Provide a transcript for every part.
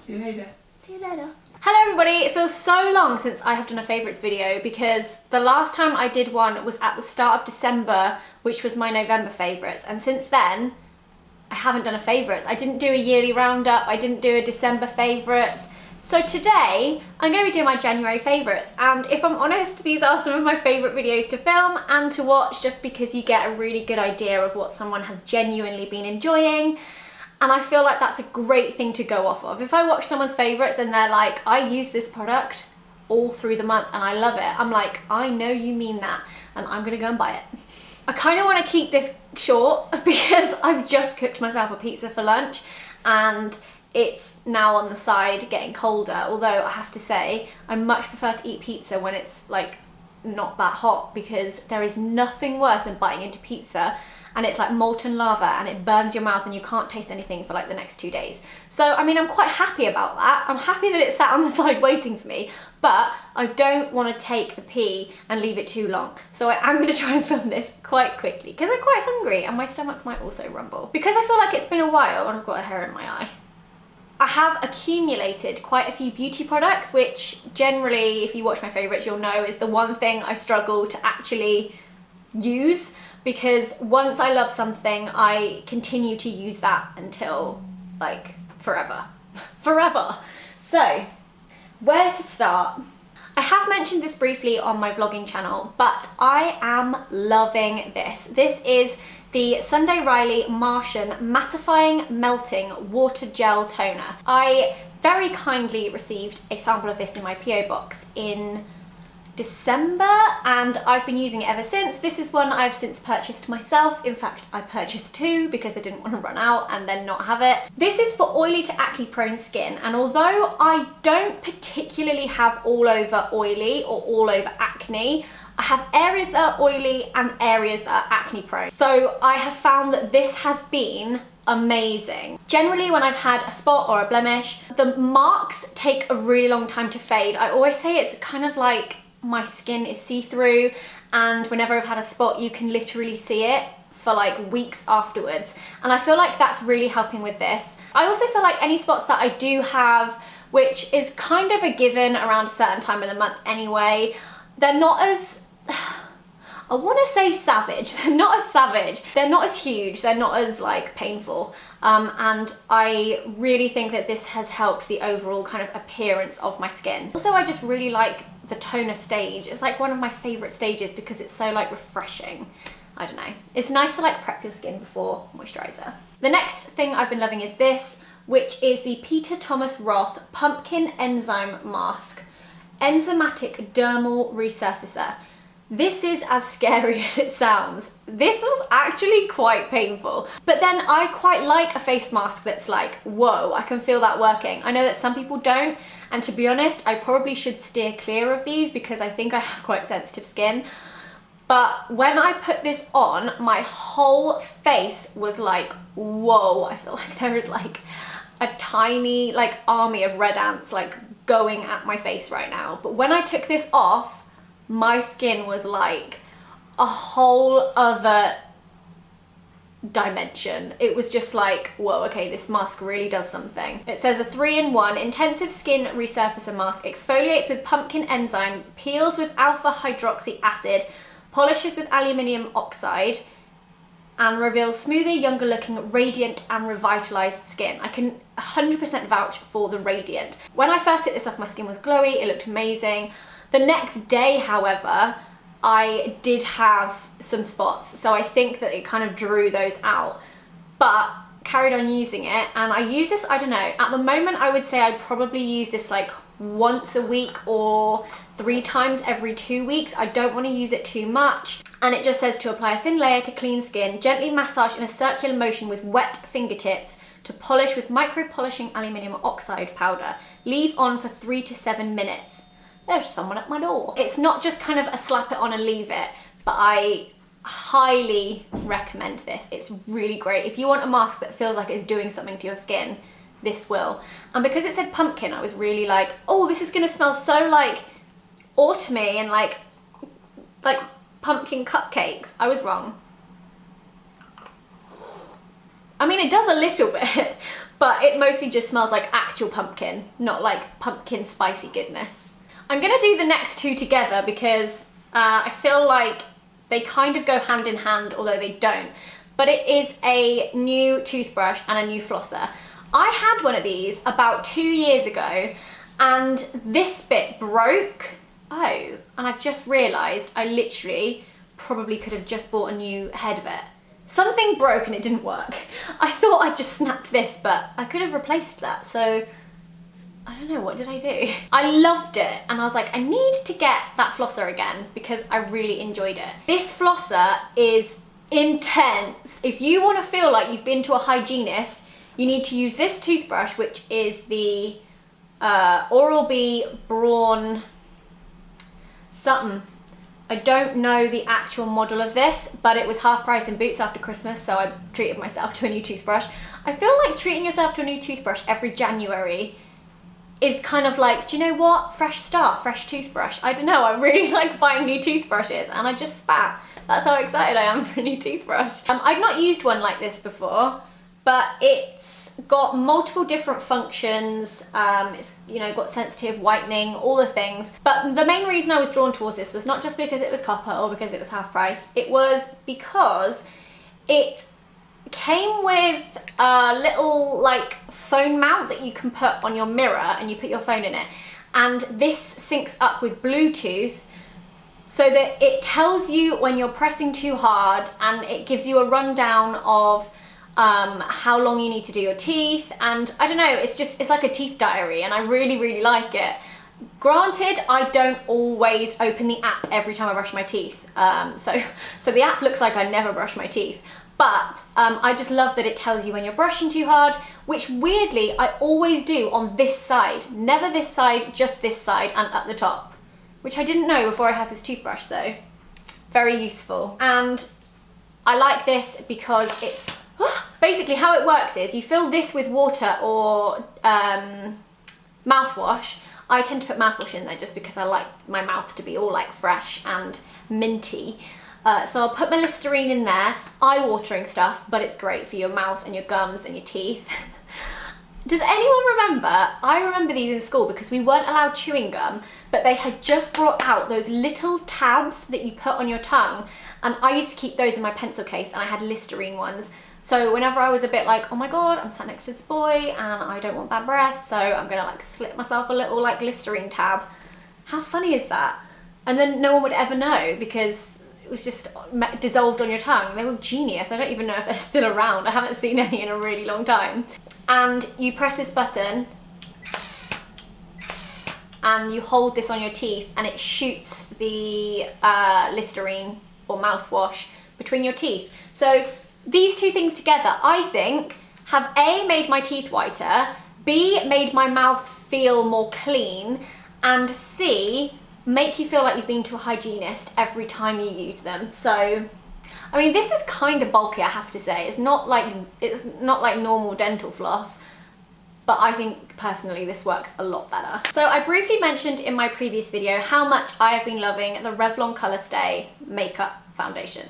See you later. See you later. Hello everybody, it feels so long since I have done a favourites video because the last time I did one was at the start of December, which was my November favourites, and since then I haven't done a favourites. I didn't do a yearly roundup, I didn't do a December favourites. So today I'm going to be doing my January favourites, and if I'm honest, these are some of my favourite videos to film and to watch just because you get a really good idea of what someone has genuinely been enjoying. And I feel like that's a great thing to go off of. If I watch someone's favourites and they're like, I use this product all through the month and I love it, I'm like, I know you mean that, and I'm gonna go and buy it. I kind of want to keep this short because I've just cooked myself a pizza for lunch and it's now on the side getting colder, although I have to say I much prefer to eat pizza when it's like not that hot, because there is nothing worse than biting into pizza and it's like molten lava and it burns your mouth and you can't taste anything for like the next 2 days. So I mean, I'm quite happy about that. I'm happy that it sat on the side waiting for me, but I don't want to take the pea and leave it too long. So I am going to try and film this quite quickly because I'm quite hungry and my stomach might also rumble. Because I feel like it's been a while and I've got a hair in my eye, I have accumulated quite a few beauty products, which generally, if you watch my favourites, you'll know is the one thing I struggle to actually use, because once I love something, I continue to use that until like forever. Forever. So, where to start? I have mentioned this briefly on my vlogging channel, but I am loving this. This is the Sunday Riley Martian Mattifying Melting Water Gel Toner. I very kindly received a sample of this in my PO box in December and I've been using it ever since. This is one I've since purchased myself. In fact, I purchased two because I didn't want to run out and then not have it. This is for oily to acne prone skin, and although I don't particularly have all over oily or all over acne, I have areas that are oily and areas that are acne prone. So I have found that this has been amazing. Generally, when I've had a spot or a blemish, the marks take a really long time to fade. I always say it's kind of like my skin is see-through, and whenever I've had a spot, you can literally see it for like weeks afterwards. And I feel like that's really helping with this. I also feel like any spots that I do have, which is kind of a given around a certain time of the month anyway, they're not as, I want to say savage. They're not as savage. They're not as huge. They're not as like painful. And I really think that this has helped the overall kind of appearance of my skin. Also, I just really like the toner stage. It's like one of my favorite stages because it's so like refreshing. I don't know. It's nice to like prep your skin before moisturizer. The next thing I've been loving is this, which is the Peter Thomas Roth Pumpkin Enzyme Mask Enzymatic Dermal Resurfacer. This is as scary as it sounds. This was actually quite painful. But then I quite like a face mask that's like, whoa, I can feel that working. I know that some people don't, and to be honest, I probably should steer clear of these because I think I have quite sensitive skin. But when I put this on, my whole face was like, whoa, I feel like there is like a tiny like army of red ants like going at my face right now. But when I took this off, my skin was like a whole other dimension. It was just like, whoa, okay, this mask really does something. It says a 3-in-1 intensive skin resurfacer mask, exfoliates with pumpkin enzyme, peels with alpha hydroxy acid, polishes with aluminium oxide, and reveals smoother, younger looking, radiant and revitalized skin. I can 100% vouch for the radiant. When I first took this off, my skin was glowy, it looked amazing. The next day, however, I did have some spots, so I think that it kind of drew those out, but carried on using it. And I use this, I don't know, at the moment I would say I probably use this like once a week or 3 times every 2 weeks. I don't want to use it too much. And it just says to apply a thin layer to clean skin, gently massage in a circular motion with wet fingertips, to polish with micro polishing aluminium oxide powder. Leave on for 3 to 7 minutes. There's someone at my door. It's not just kind of a slap it on and leave it, but I highly recommend this. It's really great. If you want a mask that feels like it's doing something to your skin, this will. And because it said pumpkin, I was really like, oh, this is gonna smell so like autumny and like pumpkin cupcakes. I was wrong. I mean, it does a little bit, but it mostly just smells like actual pumpkin, not like pumpkin spicy goodness. I'm gonna do the next two together because I feel like they kind of go hand in hand, although they don't. But it is a new toothbrush and a new flosser. I had one of these about 2 years ago and this bit broke. Oh, and I've just realised I literally probably could have just bought a new head of it. Something broke and it didn't work. I thought I just snapped this, but I could have replaced that, so I don't know, what did I do? I loved it and I was like, I need to get that flosser again because I really enjoyed it. This flosser is intense. If you want to feel like you've been to a hygienist, you need to use this toothbrush, which is the Oral-B Brawn something. I don't know the actual model of this, but it was half price in Boots after Christmas, so I treated myself to a new toothbrush. I feel like treating yourself to a new toothbrush every January is kind of like, do you know what? Fresh start, fresh toothbrush. I don't know, I really like buying new toothbrushes and I just spat. That's how excited I am for a new toothbrush. I've not used one like this before, but it's got multiple different functions. It's, you know, got sensitive whitening, all the things. But the main reason I was drawn towards this was not just because it was copper or because it was half price. It was because it came with a little like phone mount that you can put on your mirror and you put your phone in it. And this syncs up with Bluetooth so that it tells you when you're pressing too hard and it gives you a rundown of how long you need to do your teeth, and I don't know, it's like a teeth diary and I really like it. Granted, I don't always open the app every time I brush my teeth, so the app looks like I never brush my teeth, but I just love that it tells you when you're brushing too hard, which weirdly I always do on this side, never this side, just this side and up the top, which I didn't know before I had this toothbrush, so very useful. And I like this because it's basically how it works is you fill this with water or mouthwash. I tend to put mouthwash in there just because I like my mouth to be all like fresh and minty. So I'll put my Listerine in there, eye-watering stuff, but it's great for your mouth and your gums and your teeth. Does anyone remember? I remember these in school because we weren't allowed chewing gum, but they had just brought out those little tabs that you put on your tongue, and I used to keep those in my pencil case, and I had Listerine ones. So whenever I was a bit like, oh my god, I'm sat next to this boy and I don't want bad breath, so I'm gonna like slip myself a little like Listerine tab. How funny is that? And then no one would ever know because it was just dissolved on your tongue. They were genius. I don't even know if they're still around. I haven't seen any in a really long time. And you press this button and you hold this on your teeth and it shoots the Listerine or mouthwash between your teeth. So these two things together, I think, have A, made my teeth whiter, B, made my mouth feel more clean, and C, make you feel like you've been to a hygienist every time you use them. So, I mean, this is kind of bulky, I have to say. It's not like normal dental floss, but I think personally this works a lot better. So I briefly mentioned in my previous video how much I have been loving the Revlon Colour Stay makeup foundation.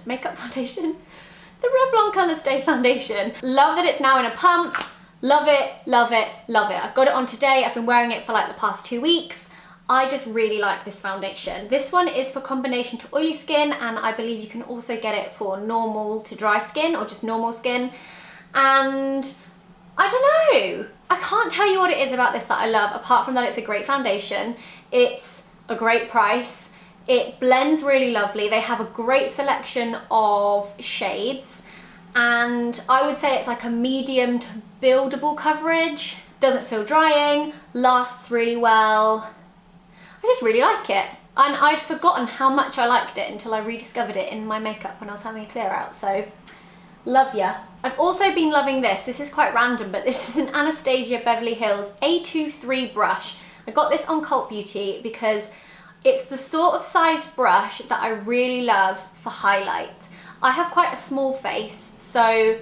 The Revlon Colour Stay foundation. Love that it's now in a pump. Love it, love it, love it. I've got it on today. I've been wearing it for like the past 2 weeks. I just really like this foundation. This one is for combination to oily skin, and I believe you can also get it for normal to dry skin or just normal skin. And I don't know. I can't tell you what it is about this that I love, apart from that it's a great foundation. It's a great price. It blends really lovely. They have a great selection of shades, and I would say it's like a medium to buildable coverage. Doesn't feel drying, lasts really well. I just really like it. And I'd forgotten how much I liked it until I rediscovered it in my makeup when I was having a clear out, so love ya. I've also been loving this. This is quite random, but this is an Anastasia Beverly Hills A23 brush. I got this on Cult Beauty because it's the sort of sized brush that I really love for highlight. I have quite a small face, so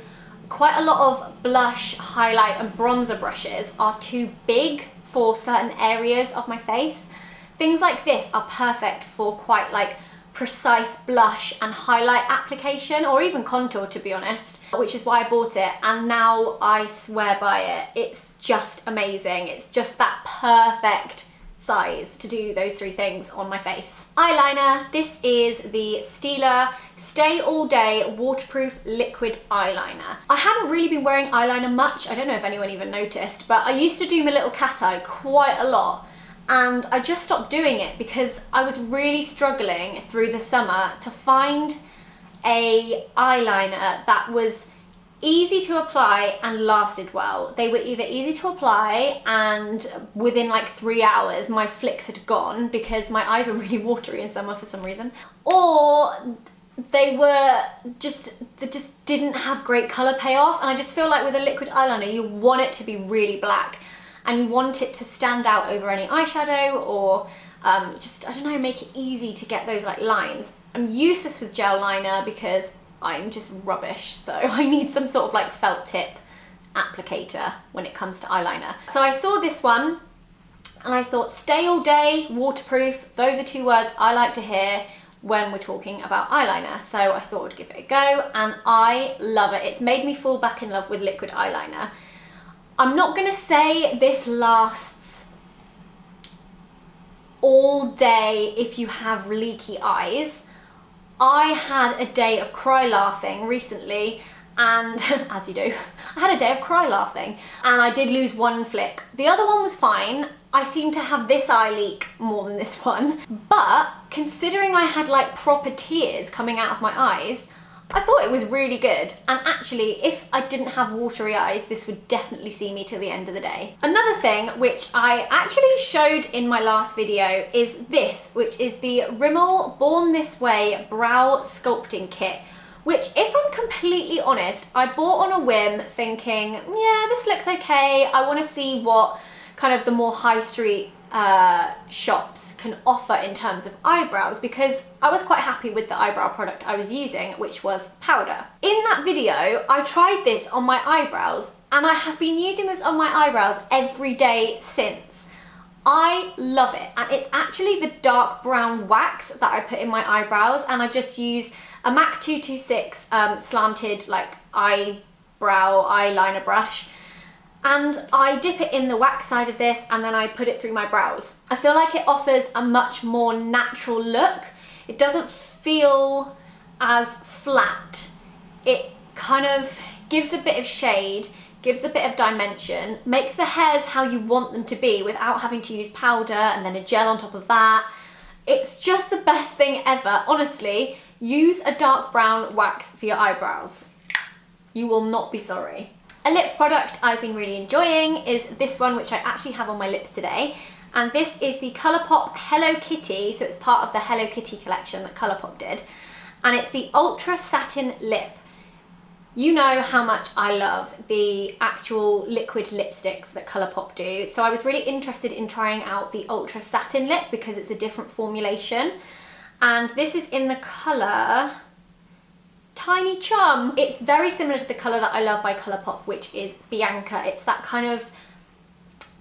quite a lot of blush, highlight and bronzer brushes are too big for certain areas of my face. Things like this are perfect for quite like precise blush and highlight application, or even contour to be honest, which is why I bought it, and now I swear by it. It's just amazing. It's just that perfect size to do those three things on my face. Eyeliner, this is the Stila Stay All Day Waterproof Liquid Eyeliner. I haven't really been wearing eyeliner much. I don't know if anyone even noticed, but I used to do my little cat eye quite a lot, and I just stopped doing it because I was really struggling through the summer to find a eyeliner that was easy to apply and lasted well. They were either easy to apply and within like 3 hours my flicks had gone because my eyes were really watery in summer for some reason, or they just didn't have great colour payoff. And I just feel like with a liquid eyeliner you want it to be really black and you want it to stand out over any eyeshadow, or just, I don't know, make it easy to get those like lines. I'm useless with gel liner because I'm just rubbish, so I need some sort of like felt tip applicator when it comes to eyeliner. So I saw this one and I thought stay all day, waterproof, those are two words I like to hear when we're talking about eyeliner. So I thought I'd give it a go and I love it. It's made me fall back in love with liquid eyeliner. I'm not gonna say this lasts all day if you have leaky eyes. I had a day of cry laughing recently, and as you do, I had a day of cry laughing and I did lose one flick. The other one was fine. I seem to have this eye leak more than this one, but considering I had like proper tears coming out of my eyes, I thought it was really good. And actually, if I didn't have watery eyes, this would definitely see me till the end of the day. Another thing which I actually showed in my last video is this, which is the Rimmel Born This Way Brow Sculpting Kit, which, if I'm completely honest, I bought on a whim thinking, yeah, this looks okay. I want to see what kind of the more high street shops can offer in terms of eyebrows, because I was quite happy with the eyebrow product I was using, which was powder. In that video, I tried this on my eyebrows and I have been using this on my eyebrows every day since. I love it, and it's actually the dark brown wax that I put in my eyebrows, and I just use a MAC 226 slanted like eyebrow eyeliner brush, and I dip it in the wax side of this and then I put it through my brows. I feel like it offers a much more natural look. It doesn't feel as flat. It kind of gives a bit of shade, gives a bit of dimension, makes the hairs how you want them to be without having to use powder and then a gel on top of that. It's just the best thing ever. Honestly, use a dark brown wax for your eyebrows. You will not be sorry. A lip product I've been really enjoying is this one, which I actually have on my lips today. And this is the Colourpop Hello Kitty. So it's part of the Hello Kitty collection that Colourpop did. And it's the Ultra Satin Lip. You know how much I love the actual liquid lipsticks that Colourpop do. So I was really interested in trying out the Ultra Satin Lip because it's a different formulation. And this is in the colour Tiny Chum. It's very similar to the colour that I love by Colourpop, which is Bianca. It's that kind of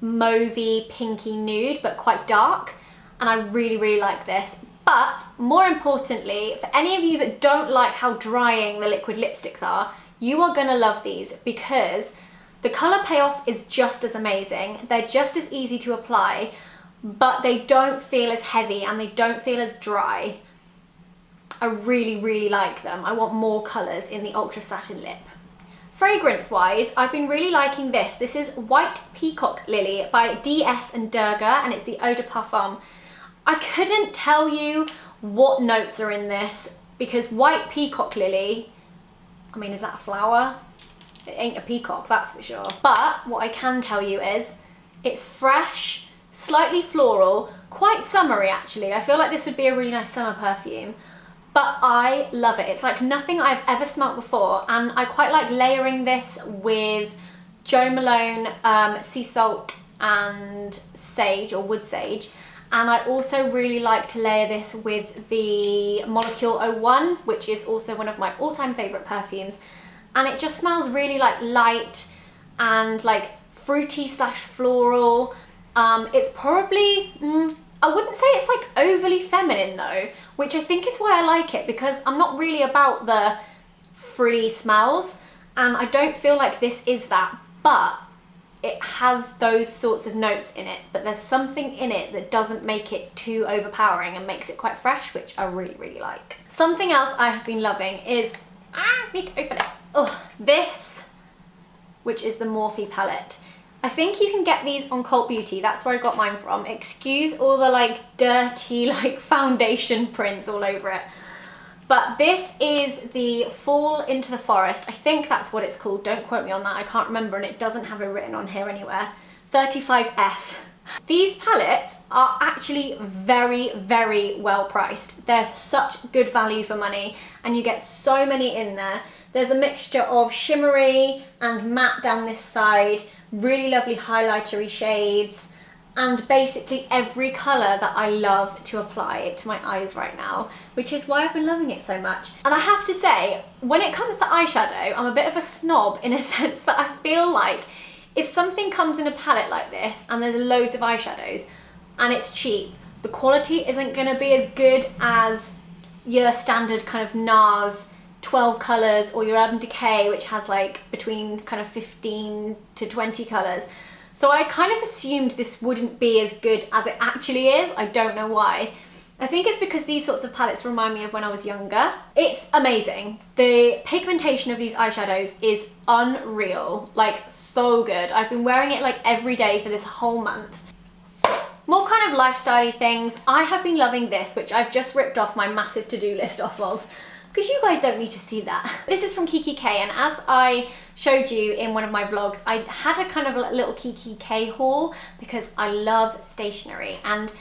mauvey, pinky nude, but quite dark. And I really, really like this. But more importantly, for any of you that don't like how drying the liquid lipsticks are, you are gonna love these because the colour payoff is just as amazing. They're just as easy to apply, but they don't feel as heavy and they don't feel as dry. I really, really like them. I want more colours in the Ultra Satin Lip. Fragrance wise, I've been really liking this. This is White Peacock Lily by DS and Durga, and it's the Eau de Parfum. I couldn't tell you what notes are in this because White Peacock Lily, I mean, is that a flower? It ain't a peacock, that's for sure. But what I can tell you is it's fresh, slightly floral, quite summery actually. I feel like this would be a really nice summer perfume. But I love it. It's like nothing I've ever smelt before, and I quite like layering this with Jo Malone Sea Salt and Sage, or Wood Sage. And I also really like to layer this with the Molecule 01, which is also one of my all-time favourite perfumes. And it just smells really like light and like fruity slash floral. It's probably I wouldn't say it's like overly feminine though, which I think is why I like it, because I'm not really about the frilly smells, and I don't feel like this is that, but it has those sorts of notes in it, but there's something in it that doesn't make it too overpowering and makes it quite fresh, which I really, really like. Something else I have been loving is, I need to open it. Oh, this, which is the Morphe palette. I think you can get these on Cult Beauty, that's where I got mine from. Excuse all the like dirty like foundation prints all over it. But this is the Fall into the Forest. I think that's what it's called. Don't quote me on that. I can't remember, and it doesn't have it written on here anywhere. 35F. These palettes are actually very, very well priced. They're such good value for money, and you get so many in there. There's a mixture of shimmery and matte down this side, really lovely highlightery shades, and basically every colour that I love to apply to my eyes right now, which is why I've been loving it so much. And I have to say, when it comes to eyeshadow, I'm a bit of a snob in a sense that I feel like if something comes in a palette like this and there's loads of eyeshadows and it's cheap, the quality isn't going to be as good as your standard kind of NARS 12 colours or your Urban Decay, which has like between kind of 15 to 20 colours. So I kind of assumed this wouldn't be as good as it actually is. I don't know why. I think it's because these sorts of palettes remind me of when I was younger. It's amazing. The pigmentation of these eyeshadows is unreal, like so good. I've been wearing it like every day for this whole month. More kind of lifestyle-y things. I have been loving this, which I've just ripped off my massive to-do list off of, because you guys don't need to see that. This is from Kiki K, and as I showed you in one of my vlogs, I had a kind of a little Kiki K haul because I love stationery, and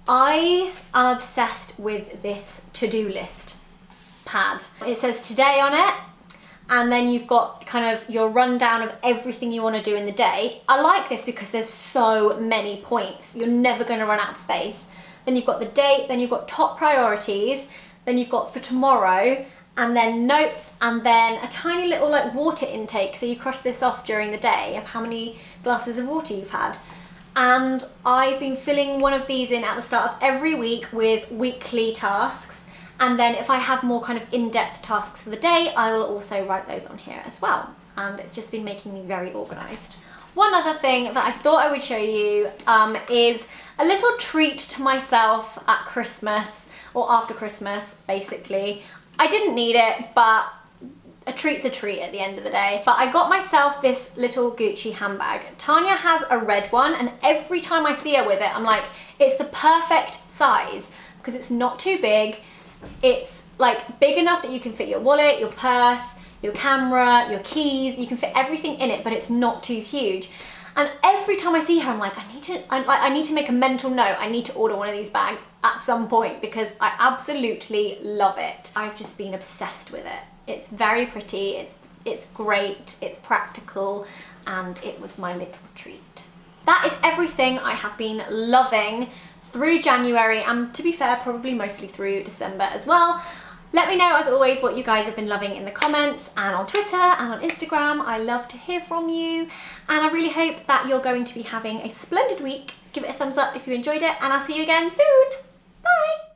I am obsessed with this to-do list pad. It says today on it, and then you've got kind of your rundown of everything you want to do in the day. I like this because there's so many points. You're never going to run out of space. Then you've got the date, then you've got top priorities, then you've got for tomorrow, and then notes, and then a tiny little like water intake, so you cross this off during the day of how many glasses of water you've had. And I've been filling one of these in at the start of every week with weekly tasks, and then if I have more kind of in-depth tasks for the day, I will also write those on here as well, and it's just been making me very organised. One other thing that I thought I would show you is a little treat to myself at Christmas, or after Christmas, basically. I didn't need it, but a treat's a treat at the end of the day. But I got myself this little Gucci handbag. Tanya has a red one, and every time I see her with it, I'm like, it's the perfect size, because it's not too big. It's like big enough that you can fit your wallet, your purse, your camera, your keys, you can fit everything in it, but it's not too huge. And every time I see her, I'm like, I need to make a mental note. I need to order one of these bags at some point because I absolutely love it. I've just been obsessed with it. It's very pretty, it's great, it's practical, and it was my little treat. That is everything I have been loving through January, and to be fair, probably mostly through December as well. Let me know, as always, what you guys have been loving in the comments and on Twitter and on Instagram. I love to hear from you, and I really hope that you're going to be having a splendid week. Give it a thumbs up if you enjoyed it, and I'll see you again soon. Bye!